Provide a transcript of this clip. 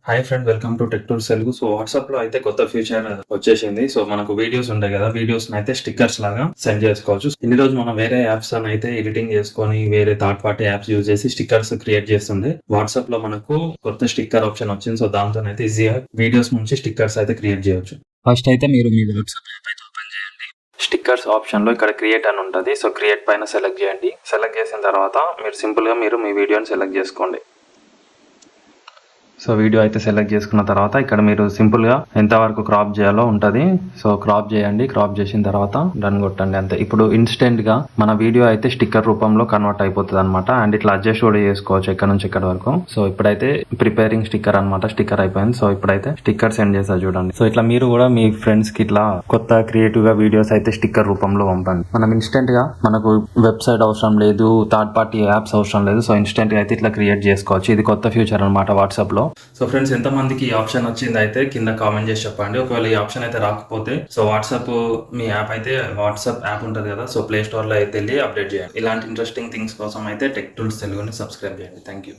Hi friend, welcome to tech tools Telugu. So WhatsApp లో అయితే కొత్త ఫీచర్ వచ్చేసింది. సో మనకు వీడియోస్ ఉంటాయి కదా, వీడియోస్ అయితే స్టిక్కర్స్ లాగా సెండ్ చేసుకోవచ్చు. ఇన్ని రోజు మనం వేరే యాప్స్ అని అయితే ఎడిటింగ్ చేసుకొని వేరే థర్డ్ పార్టీ యాప్స్ యూజ్ చేసి స్టిక్కర్స్ క్రియేట్ చేస్తుండే. వాట్సాప్ లో మనకు కొత్త స్టిక్కర్ ఆప్షన్ వచ్చింది. సో దాంతో అయితే ఈజీగా వీడియోస్ నుంచి స్టిక్కర్స్ అయితే క్రియేట్ చేయొచ్చు. ఫస్ట్ అయితే మీరు మీ వాట్సాప్ యాప్ అయితే ఓపెన్ చేయండి. స్టిక్కర్స్ ఆప్షన్ లో ఇక్కడ క్రియేట్ అని ఉంటుంది. సో క్రియేట్ పైన సెలెక్ట్ చేయండి. సెలెక్ట్ చేసిన తర్వాత మీరు సింపుల్ గా మీ వీడియోని సెలెక్ట్ చేసుకోండి. సో వీడియో అయితే సెలెక్ట్ చేసుకున్న తర్వాత ఇక్కడ మీరు సింపుల్గా ఎంతవరకు క్రాప్ చేయాలో ఉంటుంది. సో క్రాప్ చేయండి. క్రాప్ చేసిన తర్వాత డన్ కొట్టండి, అంతే. ఇప్పుడు ఇన్స్టెంట్గా మన వీడియో అయితే స్టిక్కర్ రూపంలో కన్వర్ట్ అయిపోతుంది అనమాట. అండ్ ఇట్లా అడ్జస్ట్ కూడా చేసుకోవచ్చు ఎక్కడ నుంచి ఎక్కడ వరకు. సో ఇప్పుడైతే ప్రిపేరింగ్ స్టిక్కర్ అనమాట, స్టిక్కర్ అయిపోయింది. సో ఇప్పుడైతే స్టిక్కర్ సెండ్ చేస్తా చూడండి. సో ఇట్లా మీరు కూడా మీ ఫ్రెండ్స్ కి ఇట్లా కొత్త క్రియేటివ్ గా వీడియోస్ అయితే స్టిక్కర్ రూపంలో పంపండి. మనం ఇన్స్టెంట్ గా మనకు వెబ్సైట్ అవసరం లేదు, థర్డ్ పార్టీ యాప్స్ అవసరం లేదు. సో ఇన్స్టెంట్ గా అయితే ఇట్లా క్రియేట్ చేసుకోవచ్చు. ఇది కొత్త ఫ్యూచర్ అనమాట వాట్సాప్ లో. సో ఫ్రెండ్స్, ఎంత మందికి ఈ ఆప్షన్ వచ్చింది అయితే కింద కామెంట్ చేసి చెప్పండి. ఒకవేళ ఈ ఆప్షన్ అయితే రాకపోతే సో వాట్సాప్ మీ యాప్ అయితే వాట్సాప్ యాప్ ఉంటుంది కదా, సో ప్లే స్టోర్ లో అయితే వెళ్ళి అప్డేట్ చేయండి. ఇలాంటి ఇంట్రెస్టింగ్ థింగ్స్ కోసం అయితే టెక్ టూల్స్ తెలుగుని సబ్స్క్రైబ్ చేయండి. Thank you.